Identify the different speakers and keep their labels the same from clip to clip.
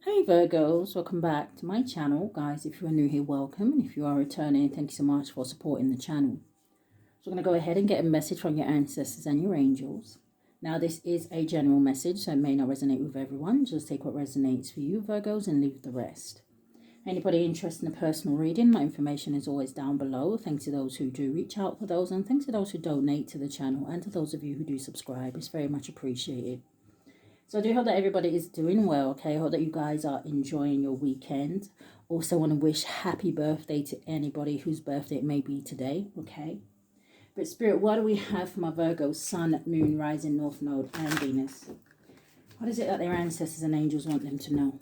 Speaker 1: Hey Virgos, welcome back to my channel. Guys, if you are new here, welcome. And if you are returning, thank you so much for supporting the channel. So we're going to go ahead and get a message from your ancestors and your angels. Now this is a general message, so it may not resonate with everyone. Just take what resonates for you, Virgos, and leave the rest. Anybody interested in a personal reading, my information is always down below. Thanks to those who do reach out for those, and thanks to those who donate to the channel, and to those of you who do subscribe. It's very much appreciated. So I do hope that everybody is doing well, okay? I hope that you guys are enjoying your weekend. Also want to wish happy birthday to anybody whose birthday it may be today, okay? But Spirit, what do we have for my Virgo, Sun, Moon, Rising, North Node, and Venus? What is it that their ancestors and angels want them to know?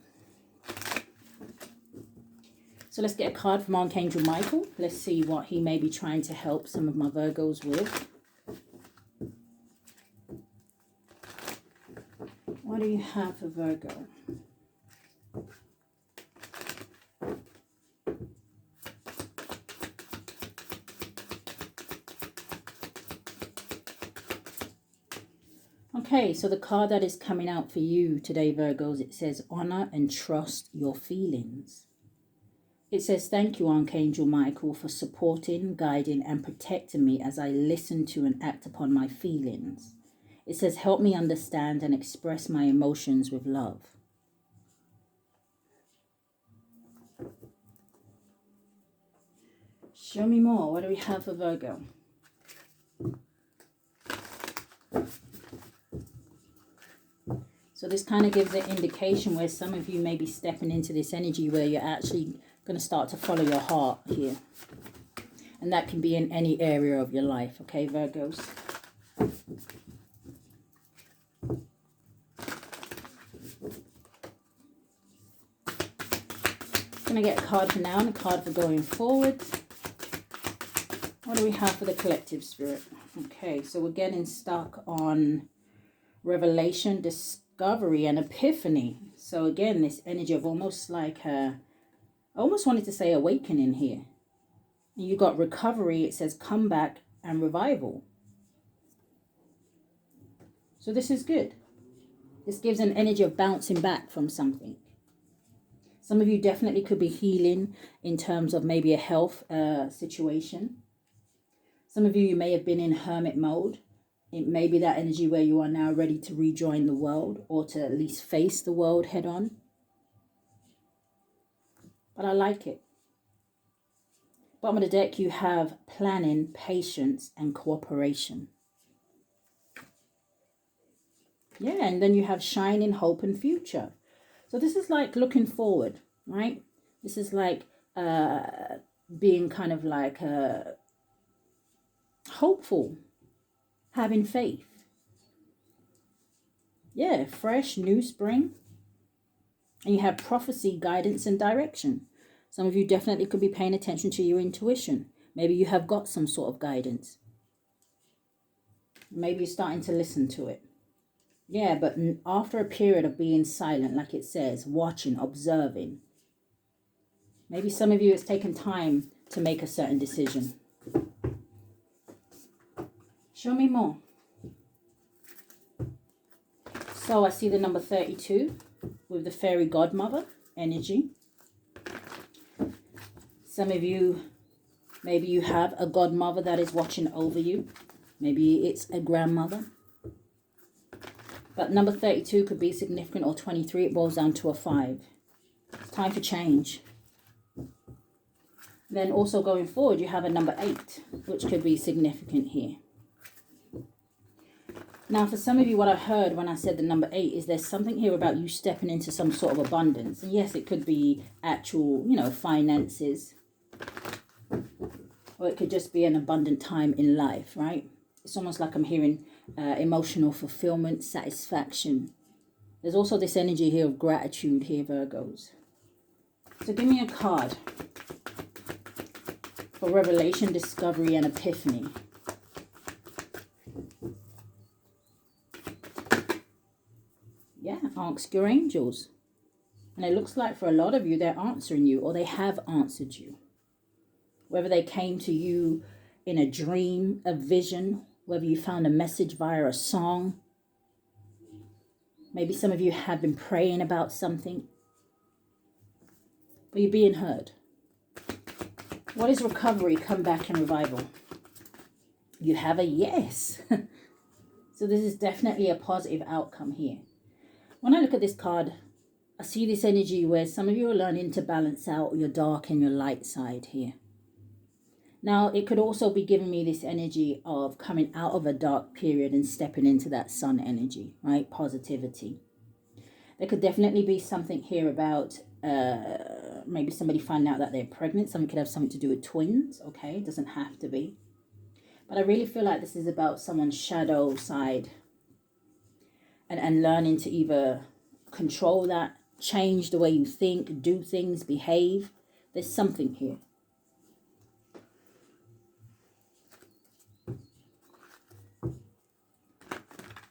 Speaker 1: So let's get a card from Archangel Michael. Let's see what he may be trying to help some of my Virgos with. What do you have for Virgo? Okay, so the card that is coming out for you today, Virgos, it says honor and trust your feelings. It says, thank you, Archangel Michael, for supporting, guiding, and protecting me as I listen to and act upon my feelings. It says, help me understand and express my emotions with love. Show me more. What do we have for Virgo? So this kind of gives an indication where some of you may be stepping into this energy where you're actually going to start to follow your heart here. And that can be in any area of your life, okay, Virgos? I'm going to get a card for now and a card for going forward. What do we have for the collective, Spirit? Okay, so we're getting stuck on revelation, discovery, and epiphany. So again, this energy of almost like I almost wanted to say awakening here. You got recovery, it says comeback and revival. So this is good. This gives an energy of bouncing back from something. Some of you definitely could be healing in terms of maybe a health situation. Some of you may have been in hermit mode. It may be that energy where you are now ready to rejoin the world or to at least face the world head on. But I like it. Bottom of the deck, you have planning, patience, and cooperation. Yeah, and then you have shining, hope, and future. So this is like looking forward, right? This is like being kind of like hopeful, having faith. Yeah, fresh, new spring. And you have prophecy, guidance, and direction. Some of you definitely could be paying attention to your intuition. Maybe you have got some sort of guidance. Maybe you're starting to listen to it. Yeah, but after a period of being silent, like it says, watching, observing. Maybe some of you, it's taken time to make a certain decision. Show me more. So I see the number 32 with the fairy godmother energy. Some of you, maybe you have a godmother that is watching over you. Maybe it's a grandmother. But number 32 could be significant, or 23, it boils down to a 5. It's time for change. Then also going forward, you have a number 8, which could be significant here. Now, for some of you, what I heard when I said the number 8 is there's something here about you stepping into some sort of abundance. And yes, it could be actual, finances. Or it could just be an abundant time in life, right? It's almost like I'm hearing emotional fulfillment, satisfaction. There's also this energy here of gratitude here, Virgos. So give me a card for revelation, discovery, and epiphany. Yeah, ask your angels. And it looks like for a lot of you, they're answering you, or they have answered you. Whether they came to you in a dream, a vision, whether you found a message via a song. Maybe some of you have been praying about something. but you're being heard. What is recovery, comeback, and revival? You have a yes. So this is definitely a positive outcome here. When I look at this card, I see this energy where some of you are learning to balance out your dark and your light side here. Now, it could also be giving me this energy of coming out of a dark period and stepping into that sun energy, right? Positivity. There could definitely be something here about maybe somebody finding out that they're pregnant. Something could have something to do with twins, okay? It doesn't have to be. But I really feel like this is about someone's shadow side and learning to either control that, change the way you think, do things, behave. There's something here.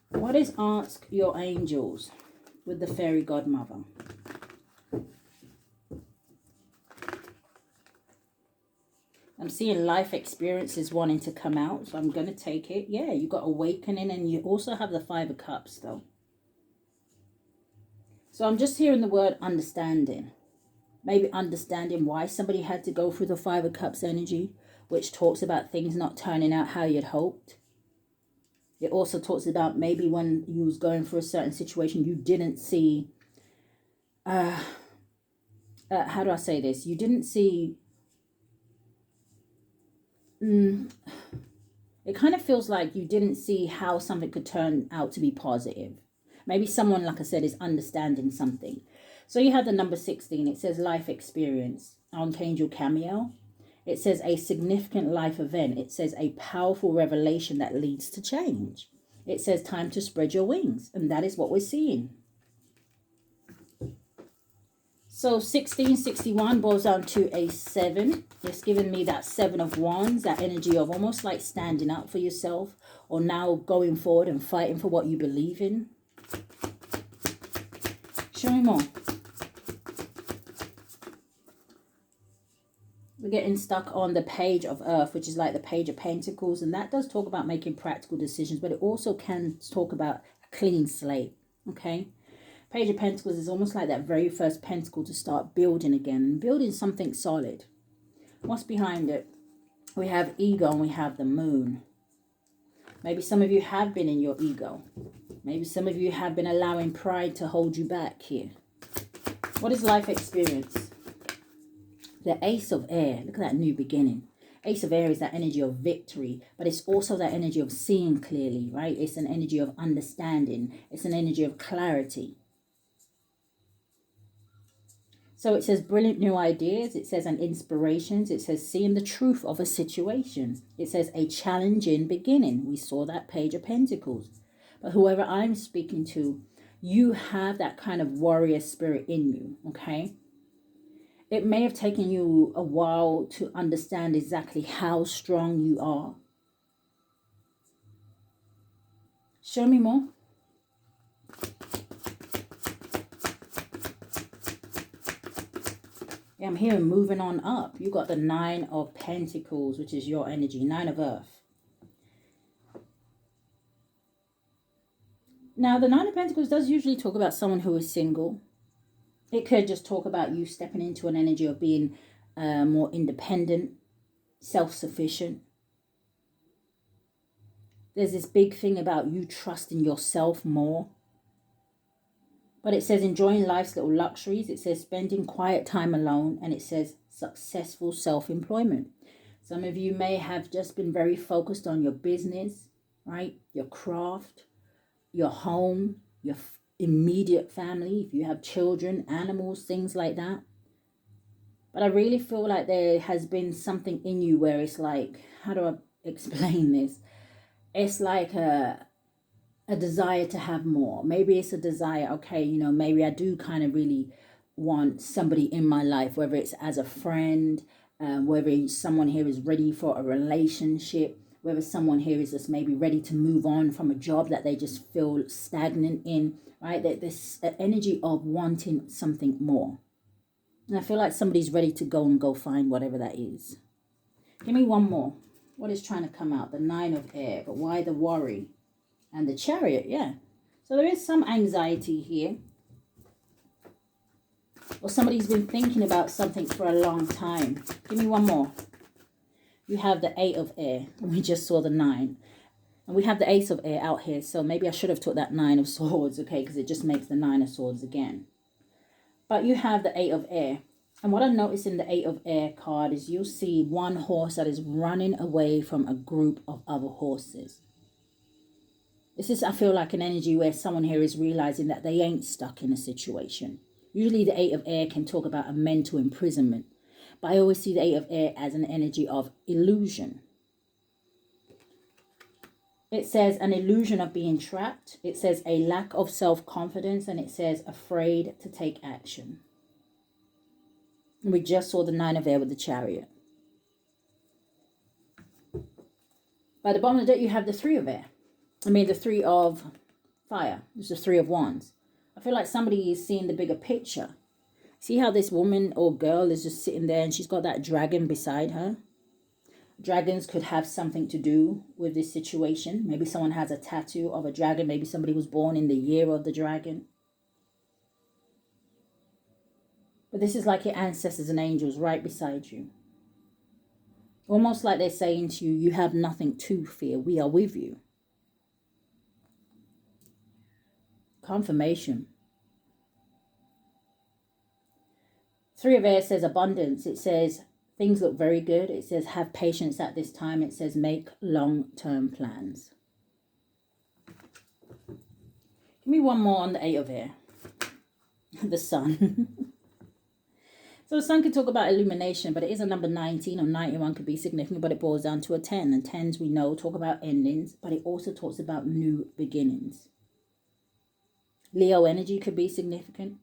Speaker 1: What is Ask Your Angels with the Fairy Godmother? I'm seeing life experiences wanting to come out, so I'm going to take it. Yeah, you got awakening, and you also have the Five of Cups, though. So I'm just hearing the word understanding. Maybe understanding why somebody had to go through the Five of Cups energy, which talks about things not turning out how you'd hoped. It also talks about maybe when you was going through a certain situation, you didn't see, how do I say this? You didn't see, it kind of feels like you didn't see how something could turn out to be positive. Maybe someone, like I said, is understanding something. So you have the number 16. It says life experience, Archangel Cameo. It says a significant life event. It says a powerful revelation that leads to change. It says time to spread your wings. And that is what we're seeing. So 1661 boils down to a 7. It's giving me that 7 of Wands, that energy of almost like standing up for yourself, or now going forward and fighting for what you believe in. Show me more. We're getting stuck on the Page of Earth, which is like the Page of Pentacles. And that does talk about making practical decisions, but it also can talk about a clean slate. Okay. Page of Pentacles is almost like that very first pentacle to start building again. And building something solid. What's behind it? We have ego and we have the moon. Maybe some of you have been in your ego. Maybe some of you have been allowing pride to hold you back here. What is life experience? The Ace of Air. Look at that new beginning. Ace of Air is that energy of victory, but it's also that energy of seeing clearly, right? It's an energy of understanding. It's an energy of clarity. So it says brilliant new ideas. It says an inspirations. It says seeing the truth of a situation. It says a challenging beginning. We saw that Page of Pentacles. But whoever I'm speaking to, you have that kind of warrior spirit in you, okay? It may have taken you a while to understand exactly how strong you are. Show me more. Yeah, I'm hearing moving on up. You got the 9 of Pentacles, which is your energy. 9 of Earth. Now, the 9 of Pentacles does usually talk about someone who is single. It could just talk about you stepping into an energy of being more independent, self-sufficient. There's this big thing about you trusting yourself more. But it says enjoying life's little luxuries. It says spending quiet time alone. And it says successful self-employment. Some of you may have just been very focused on your business, right? Your craft, your home, your immediate family, if you have children, animals, things like that. But I really feel like there has been something in you where it's like, how do I explain this? It's like a desire to have more. Maybe it's a desire, okay, you know, maybe I do kind of really want somebody in my life, whether it's as a friend, whether someone here is ready for a relationship, whether someone here is just maybe ready to move on from a job that they just feel stagnant in, right? This energy of wanting something more. And I feel like somebody's ready to go find whatever that is. Give me one more. What is trying to come out? The 9 of Air. But why the worry? And the Chariot, yeah. So there is some anxiety here. Or somebody's been thinking about something for a long time. Give me one more. You have the 8 of air. And we just saw the 9. And we have the Ace of air out here. So maybe I should have took that 9 of swords. Okay, because it just makes the 9 of swords again. But you have the 8 of air. And what I notice in the 8 of air card is you'll see one horse that is running away from a group of other horses. This is, I feel like, an energy where someone here is realizing that they ain't stuck in a situation. Usually the 8 of air can talk about a mental imprisonment. But I always see the 8 of air as an energy of illusion. It says an illusion of being trapped. It says a lack of self-confidence. And it says afraid to take action. And we just saw the 9 of air with the Chariot. By the bottom of the deck, you have the 3 of air. The 3 of fire. It's the 3 of wands. I feel like somebody is seeing the bigger picture. See how this woman or girl is just sitting there and she's got that dragon beside her? Dragons could have something to do with this situation. Maybe someone has a tattoo of a dragon. Maybe somebody was born in the year of the dragon. But this is like your ancestors and angels right beside you. Almost like they're saying to you, you have nothing to fear. We are with you. Confirmation. 3 of air says abundance. It says things look very good. It says have patience at this time. It says make long-term plans. Give me one more on the 8 of air. The sun. So the sun could talk about illumination, but it is a number 19 or 91 could be significant, but it boils down to a 10. And 10s we know talk about endings, but it also talks about new beginnings. Leo energy could be significant.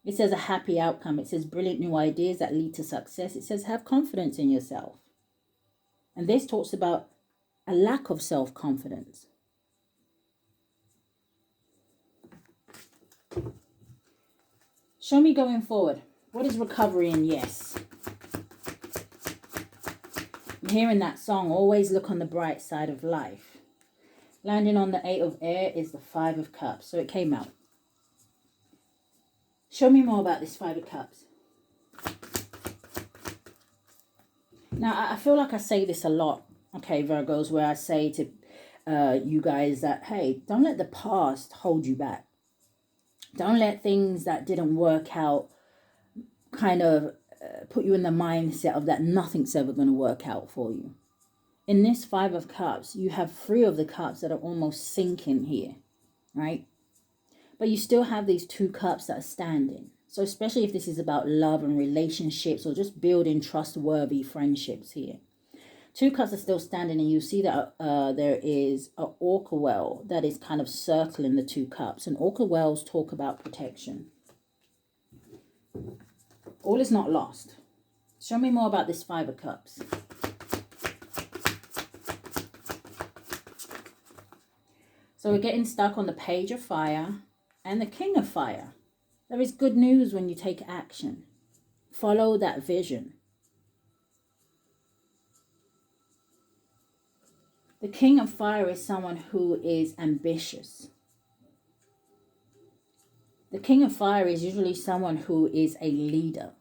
Speaker 1: It says a happy outcome. It says brilliant new ideas that lead to success. It says have confidence in yourself. And this talks about a lack of self-confidence. Show me going forward. What is recovery and yes? I'm hearing that song, always look on the bright side of life. Landing on the 8 of air is the 5 of cups. So it came out. Show me more about this 5 of cups. Now, I feel like I say this a lot, okay, Virgos, where I say to you guys that, hey, don't let the past hold you back. Don't let things that didn't work out kind of put you in the mindset of that nothing's ever going to work out for you. In this 5 of cups, you have 3 of the cups that are almost sinking here, right? But you still have these 2 cups that are standing. So especially if this is about love and relationships or just building trustworthy friendships here. 2 cups are still standing, and you see that there is an orca well that is kind of circling the 2 cups. And orca wells talk about protection. All is not lost. Show me more about this 5 of cups. So we're getting stuck on the Page of Fire and the King of Fire. There is good news when you take action. Follow that vision. The King of Fire is someone who is ambitious. The King of Fire is usually someone who is a leader.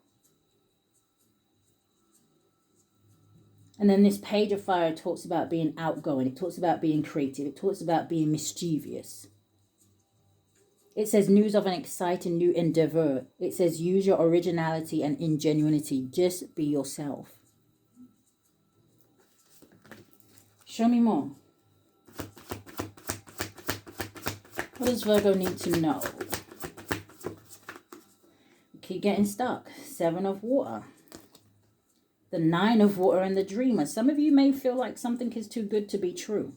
Speaker 1: And then this Page of Fire talks about being outgoing. It talks about being creative. It talks about being mischievous. It says news of an exciting new endeavor. It says use your originality and ingenuity. Just be yourself. Show me more. What does Virgo need to know? Keep getting stuck. 7 of water. The 9 of water and the dreamer. Some of you may feel like something is too good to be true.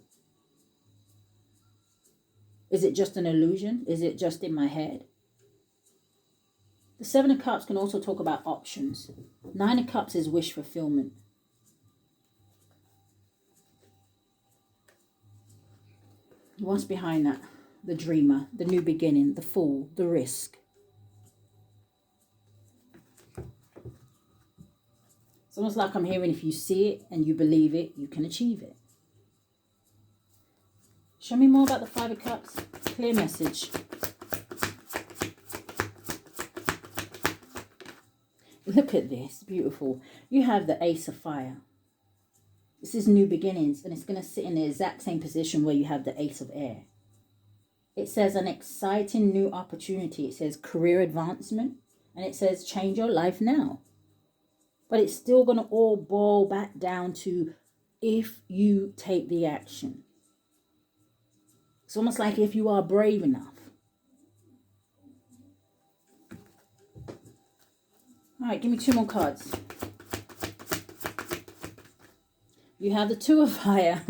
Speaker 1: Is it just an illusion? Is it just in my head? The 7 of cups can also talk about options. 9 of cups is wish fulfillment. What's behind that? The dreamer, the new beginning, the fool, the risk. It's almost like I'm hearing if you see it and you believe it, you can achieve it. Show me more about the 5 of cups. Clear message. Look at this. Beautiful. You have the Ace of Fire. This is new beginnings, and it's going to sit in the exact same position where you have the Ace of Air. It says an exciting new opportunity. It says career advancement, and it says change your life now. But it's still going to all boil back down to if you take the action. It's almost like if you are brave enough. All right, give me 2 more cards. You have the Two of Fire.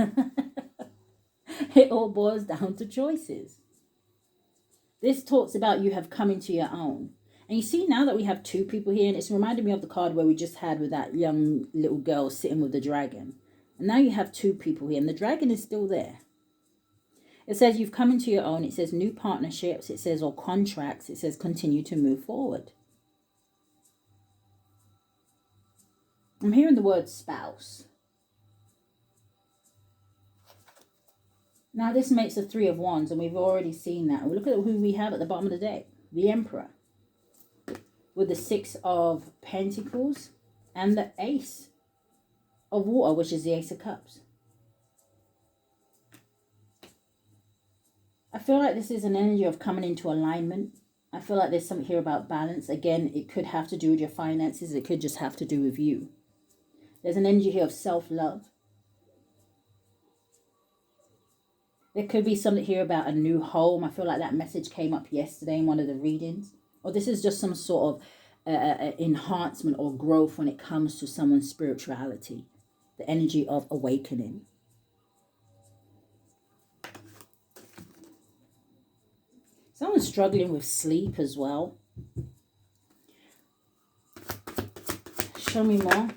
Speaker 1: It all boils down to choices. This talks about you have come into your own. And you see now that we have 2 people here, and it's reminded me of the card where we just had with that young little girl sitting with the dragon. And now you have 2 people here, and the dragon is still there. It says you've come into your own. It says new partnerships. It says or contracts. It says continue to move forward. I'm hearing the word spouse. Now this makes the 3 of Wands, and we've already seen that. Look at who we have at the bottom of the deck. The Emperor. With the 6 of Pentacles and the Ace of Water, which is the Ace of Cups. I feel like this is an energy of coming into alignment. I feel like there's something here about balance. Again, it could have to do with your finances. It could just have to do with you. There's an energy here of self-love. There could be something here about a new home. I feel like that message came up yesterday in one of the readings. Or this is just some sort of enhancement or growth when it comes to someone's spirituality. The energy of awakening. Someone's struggling with sleep as well. Show me more.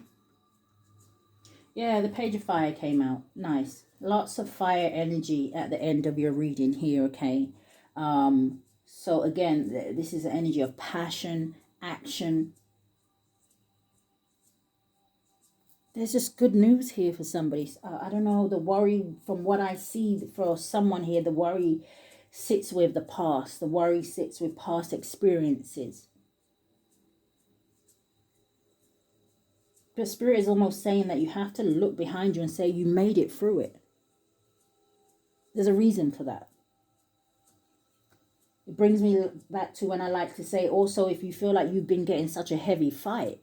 Speaker 1: Yeah, the Page of Fire came out. Nice. Lots of fire energy at the end of your reading here, okay? So again, this is an energy of passion, action. There's just good news here for somebody. I don't know, the worry, from what I see for someone here, the worry sits with the past. The worry sits with past experiences. But Spirit is almost saying that you have to look behind you and say you made it through it. There's a reason for that. It brings me back to when I like to say also, if you feel like you've been getting such a heavy fight,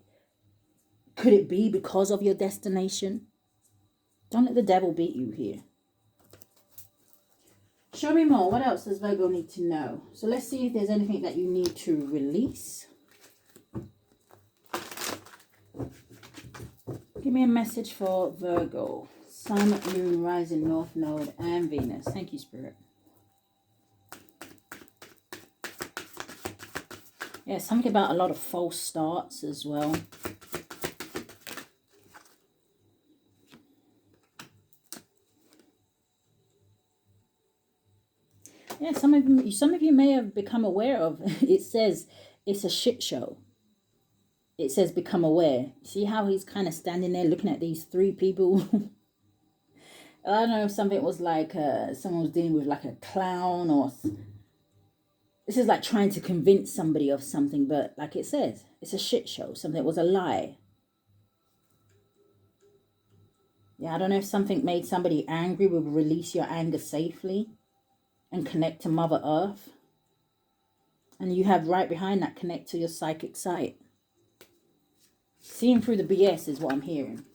Speaker 1: could it be because of your destination? Don't let the devil beat you here. Show me more. What else does Virgo need to know? So let's see if there's anything that you need to release. Give me a message for Virgo. Sun, Moon, Rising, North Node, and Venus. Thank you, Spirit. Yeah, something about a lot of false starts as well. Yeah, some of you may have become aware of. It says it's a shit show. It says become aware. See how he's kind of standing there looking at these 3 people? I don't know if something was like someone was dealing with like a clown, or this is like trying to convince somebody of something, but like it says, it's a shit show. Something was a lie. Yeah, I don't know if something made somebody angry. Will release your anger safely and connect to Mother Earth. And you have right behind that, connect to your psychic sight. Seeing through the BS is what I'm hearing.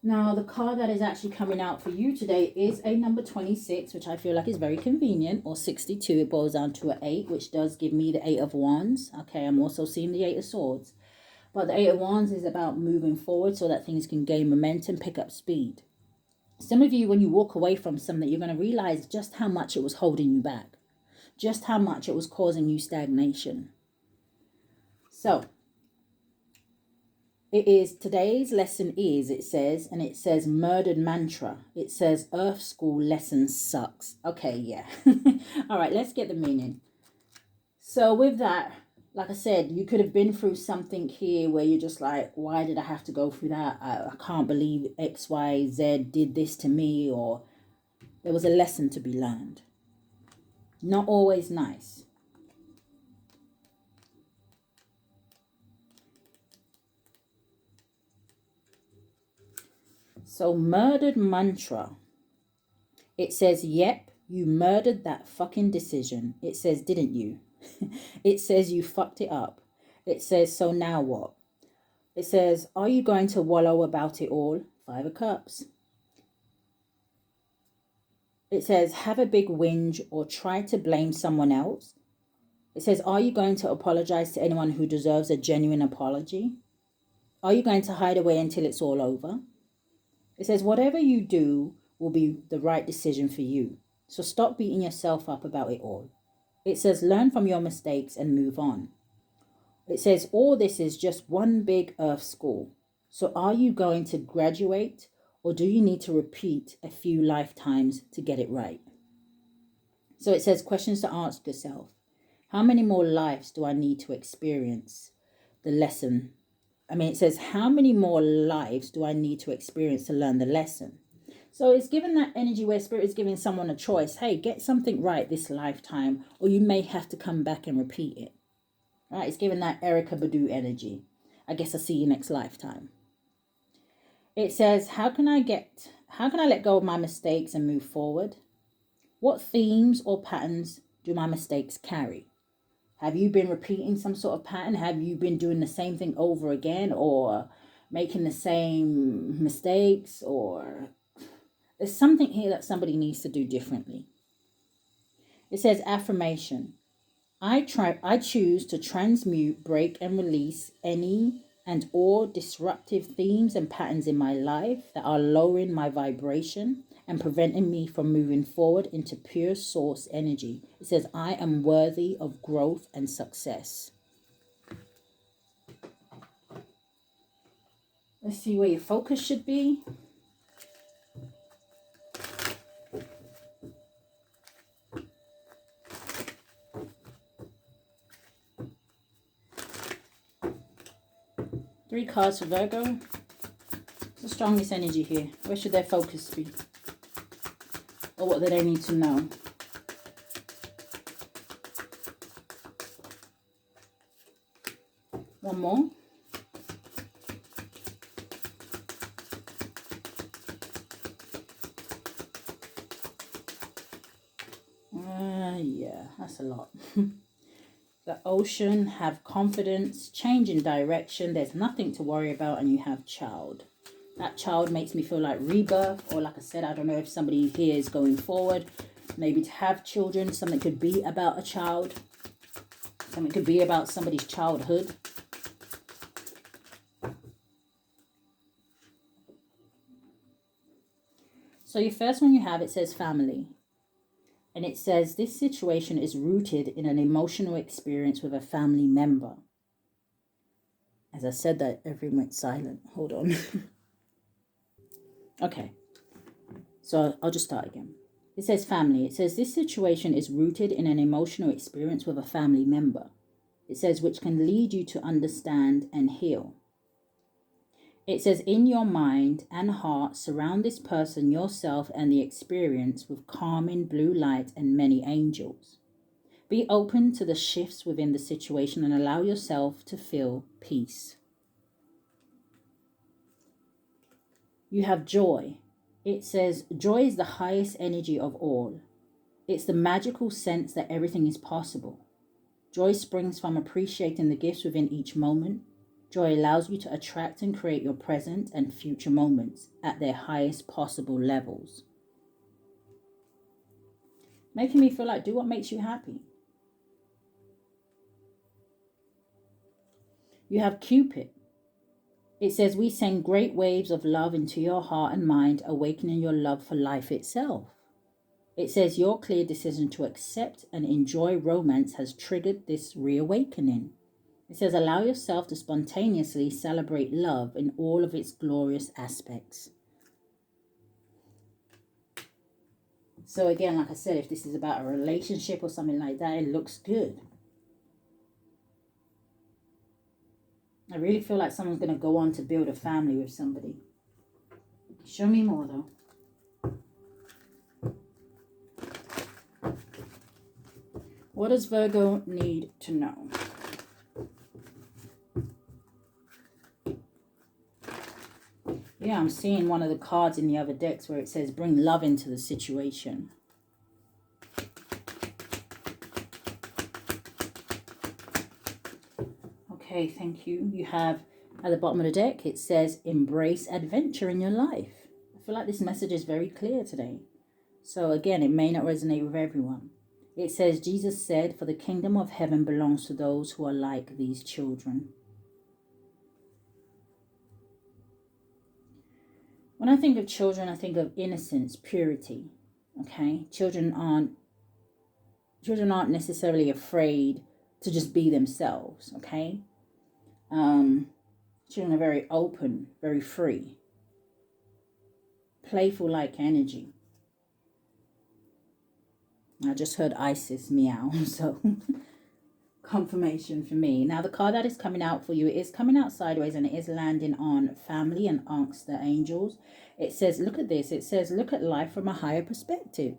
Speaker 1: Now, the card that is actually coming out for you today is a number 26, which I feel like is very convenient, or 62. It boils down to an 8, which does give me the 8 of Wands. Okay, I'm also seeing the 8 of Swords. But the 8 of Wands is about moving forward so that things can gain momentum, pick up speed. Some of you, when you walk away from something, you're going to realize just how much it was holding you back. Just how much it was causing you stagnation. So, it is, today's lesson is, it says murdered mantra. It says Earth School lesson sucks. Okay, yeah. All right, let's get the meaning. So with that, like I said, you could have been through something here where you're just like, why did I have to go through that? I can't believe X, Y, Z did this to me, or there was a lesson to be learned. Not always nice. So murdered mantra. It says, yep, you murdered that fucking decision. It says, didn't you? It says you fucked it up. It says, so now what? It says, are you going to wallow about it all? 5 of Cups. It says, have a big whinge or try to blame someone else. It says, are you going to apologize to anyone who deserves a genuine apology? Are you going to hide away until it's all over? It says, whatever you do will be the right decision for you. So stop beating yourself up about it all. It says, learn from your mistakes and move on. It says, all this is just one big earth school. So are you going to graduate, or do you need to repeat a few lifetimes to get it right? So it says, questions to ask yourself. How many more lives do I need to experience the lesson? It says, how many more lives do I need to experience to learn the lesson? So it's given that energy where Spirit is giving someone a choice. Hey, get something right this lifetime, or you may have to come back and repeat it. Right? It's given that Erica Badu energy. I guess I'll see you next lifetime. It says, how can I let go of my mistakes and move forward? What themes or patterns do my mistakes carry? Have you been repeating some sort of pattern? Have you been doing the same thing over again, or making the same mistakes? Or there's something here that somebody needs to do differently. It says affirmation. I choose to transmute, break, and release any and all disruptive themes and patterns in my life that are lowering my vibration and preventing me from moving forward into pure source energy. It says, I am worthy of growth and success. Let's see where your focus should be. Three cards for Virgo. What's the strongest energy here? Where should their focus be? Or what do they need to know? One more. Yeah, that's a lot. The ocean, have confidence, change in direction. There's nothing to worry about, and you have child. That child makes me feel like rebirth, or like I said, I don't know if somebody here is going forward, maybe to have children. Something could be about a child. Something could be about somebody's childhood. So your first one you have, it says family. And it says this situation is rooted in an emotional experience with a family member. As I said that, everyone went silent. Hold on. Okay. So I'll just start again. It says family. It says this situation is rooted in an emotional experience with a family member. It says which can lead you to understand and heal. It says, in your mind and heart, surround this person, yourself, and the experience with calming blue light and many angels. Be open to the shifts within the situation and allow yourself to feel peace. You have joy. It says, joy is the highest energy of all. It's the magical sense that everything is possible. Joy springs from appreciating the gifts within each moment. Joy allows you to attract and create your present and future moments at their highest possible levels. Making me feel like do what makes you happy. You have Cupid. It says we send great waves of love into your heart and mind, awakening your love for life itself. It says your clear decision to accept and enjoy romance has triggered this reawakening. It says, allow yourself to spontaneously celebrate love in all of its glorious aspects. So again, like I said, if this is about a relationship or something like that, it looks good. I really feel like someone's going to go on to build a family with somebody. Show me more, though. What does Virgo need to know? Yeah, I'm seeing one of the cards in the other decks where it says bring love into the situation. Okay, thank you. You have at the bottom of the deck, it says embrace adventure in your life. I feel like this message is very clear today. So again, it may not resonate with everyone. It says, Jesus said, for the kingdom of heaven belongs to those who are like these children. When I think of children, I think of innocence, purity. Okay? Children aren't necessarily afraid to just be themselves. Okay? Children are very open, very free, playful like energy. I just heard Isis meow, so confirmation for me. Now, the card that is coming out for you is coming out sideways, and it is landing on family and Ancestor angels. It says, look at this. It says, look at life from a higher perspective.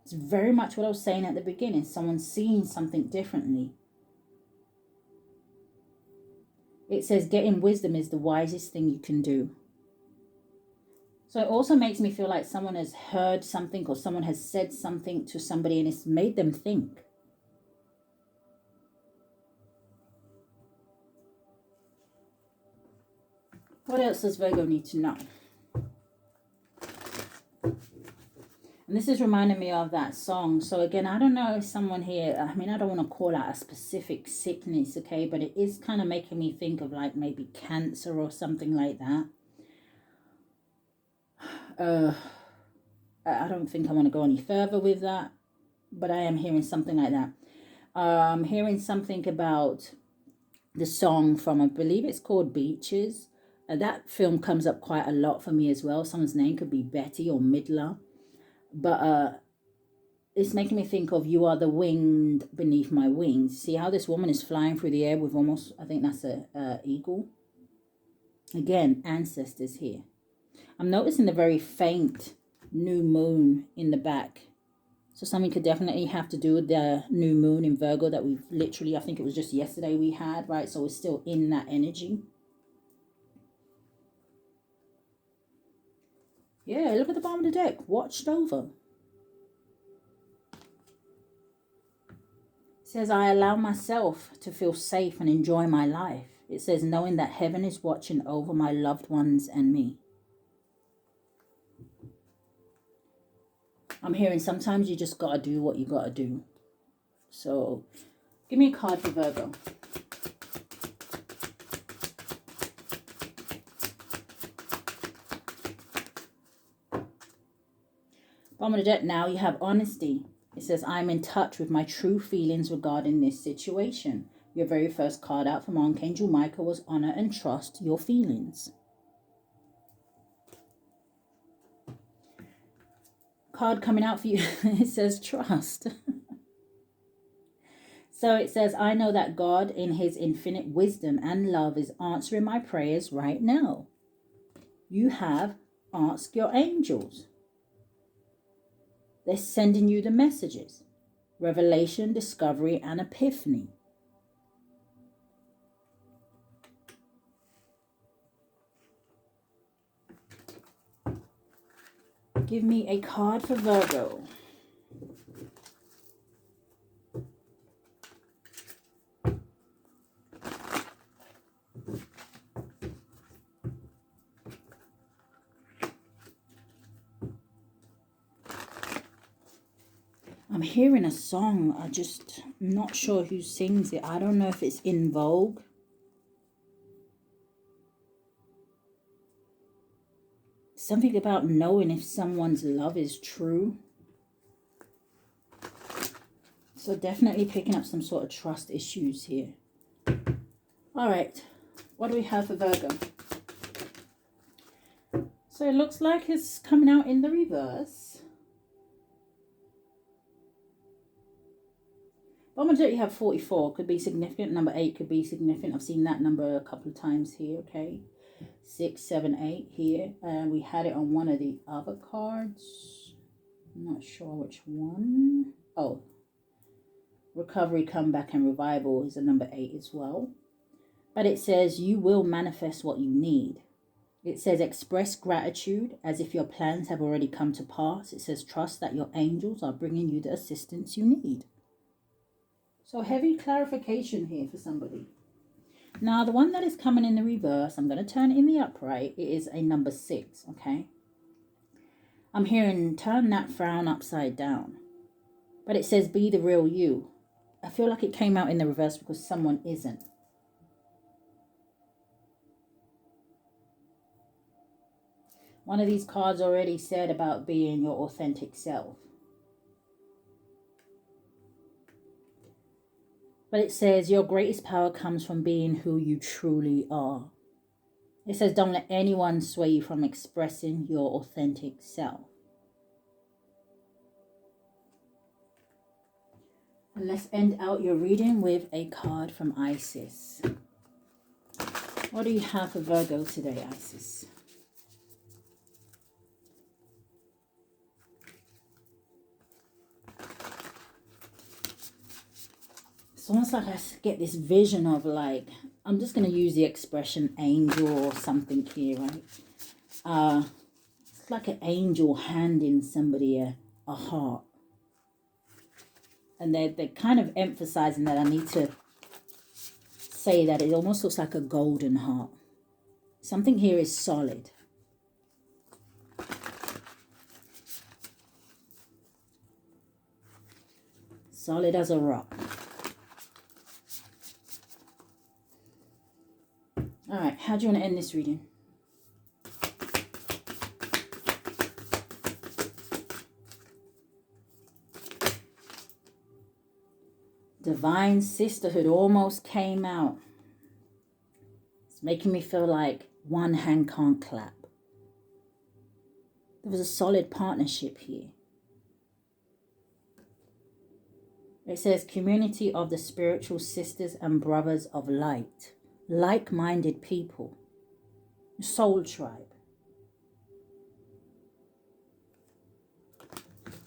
Speaker 1: It's very much what I was saying at the beginning. Someone seeing something differently. It says, getting wisdom is the wisest thing you can do. So it also makes me feel like someone has heard something, or someone has said something to somebody and it's made them think. What else does Virgo need to know? And this is reminding me of that song. So again, I don't know if someone here, I mean, I don't want to call out a specific sickness, okay? But it is kind of making me think of like maybe cancer or something like that. I don't think I want to go any further with that. But I am hearing something like that. I'm hearing something about the song from, I believe it's called Beaches. That film comes up quite a lot for me as well. Someone's name could be Betty or Midler. But it's making me think of you are the wind beneath my wings. See how this woman is flying through the air with almost, I think that's a eagle. Again, ancestors here. I'm noticing the very faint new moon in the back. So something could definitely have to do with the new moon in Virgo that we've literally, I think it was just yesterday we had, right? So we're still in that energy. Yeah, look at the bottom of the deck. Watched over. It says, I allow myself to feel safe and enjoy my life. It says, knowing that heaven is watching over my loved ones and me. I'm hearing sometimes you just got to do what you got to do. So, give me a card for Virgo. Bottom of the deck now, you have honesty. It says, I'm in touch with my true feelings regarding this situation. Your very first card out from Archangel Michael was honor and trust your feelings. Card coming out for you, it says trust. So it says, I know that God in his infinite wisdom and love is answering my prayers right now. You have asked your angels. They're sending you the messages. Revelation, discovery, and epiphany. Give me a card for Virgo. I'm hearing a song. I'm not sure who sings it. I don't know if it's in vogue. Something about knowing if someone's love is true. So definitely picking up some sort of trust issues here. All right. What do we have for Virgo? So it looks like it's coming out in the reverse. Bottom of the deck, you have 44. Could be significant. Number 8 could be significant. I've seen that number a couple of times here, okay? 6, 7, 8 here. And we had it on one of the other cards. I'm not sure which one. Oh, recovery, comeback, and revival is a number 8 as well. But it says you will manifest what you need. It says express gratitude as if your plans have already come to pass. It says trust that your angels are bringing you the assistance you need. So heavy clarification here for somebody. Now, the one that is coming in the reverse, I'm going to turn it in the upright. It is a number 6, okay? I'm hearing turn that frown upside down. But it says be the real you. I feel like it came out in the reverse because someone isn't. One of these cards already said about being your authentic self. But it says your greatest power comes from being who you truly are. It says don't let anyone sway you from expressing your authentic self. And let's end out your reading with a card from Isis. What do you have for Virgo today, Isis? It's almost like I get this vision of like, I'm just going to use the expression angel or something here, right? It's like an angel handing somebody a heart. And they're kind of emphasizing that I need to say that it almost looks like a golden heart. Something here is solid. Solid as a rock. All right, how do you want to end this reading? Divine Sisterhood almost came out. It's making me feel like one hand can't clap. There was a solid partnership here. It says community of the spiritual sisters and brothers of light. Like-minded people. Soul tribe.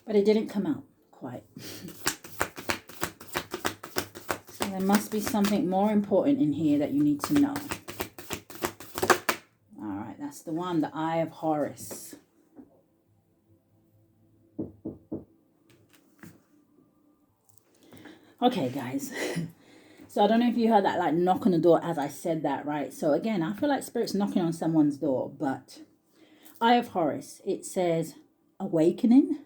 Speaker 1: But it didn't come out quite. So there must be something more important in here that you need to know. All right, that's the one, the Eye of Horus. Okay, guys. So I don't know if you heard that like knock on the door as I said that, right? So again, I feel like Spirit's knocking on someone's door, but Eye of Horus, it says awakening.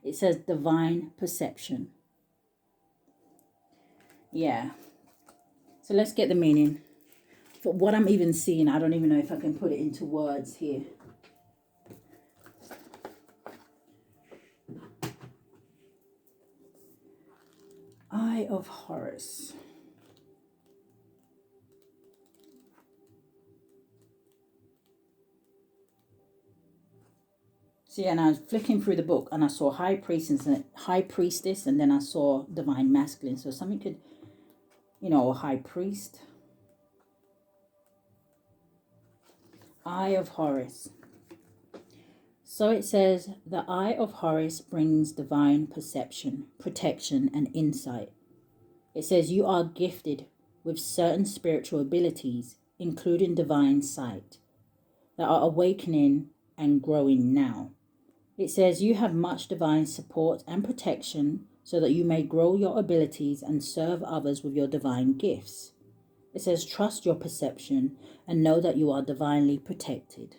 Speaker 1: It says divine perception. Yeah. So let's get the meaning. For what I'm even seeing, I don't even know if I can put it into words here. Eye of Horus. See, and I was flicking through the book and I saw high priestess, and then I saw divine masculine. So something could, you know, high priest. Eye of Horus. So it says, the Eye of Horus brings divine perception, protection, and insight. It says you are gifted with certain spiritual abilities, including divine sight, that are awakening and growing now. It says you have much divine support and protection so that you may grow your abilities and serve others with your divine gifts. It says trust your perception and know that you are divinely protected.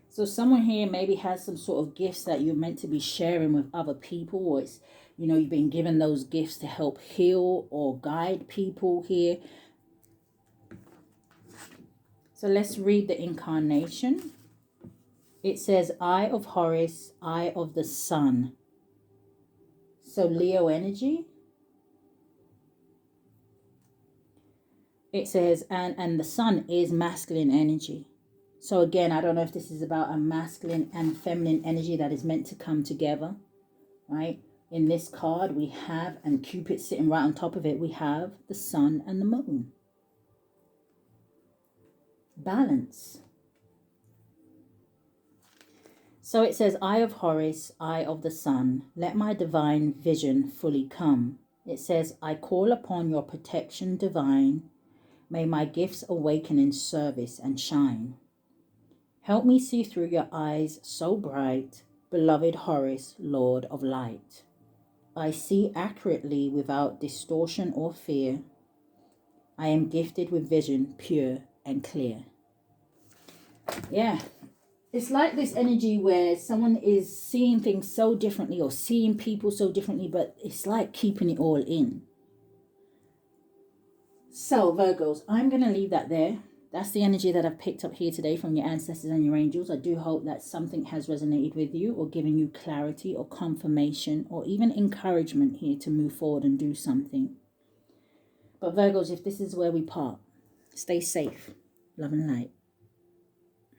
Speaker 1: So someone here maybe has some sort of gifts that you're meant to be sharing with other people, or it's, you know, you've been given those gifts to help heal or guide people here. So let's read the incarnation. It says Eye of Horus, Eye of the Sun. So Leo energy. It says, and the sun is masculine energy. So again, I don't know if this is about a masculine and feminine energy that is meant to come together, right? In this card we have, and Cupid sitting right on top of it, we have the sun and the moon. Balance. So it says, Eye of Horus, Eye of the Sun, let my divine vision fully come. It says, I call upon your protection divine May my gifts awaken in service and shine. Help me see through your eyes so bright, beloved Horus, Lord of Light. I see accurately without distortion or fear. I am gifted with vision pure and clear. Yeah, it's like this energy where someone is seeing things so differently or seeing people so differently, but it's like keeping it all in. So, Virgos, I'm going to leave that there. That's the energy that I've picked up here today from your ancestors and your angels. I do hope that something has resonated with you or given you clarity or confirmation or even encouragement here to move forward and do something. But Virgos, if this is where we part, stay safe. Love and light.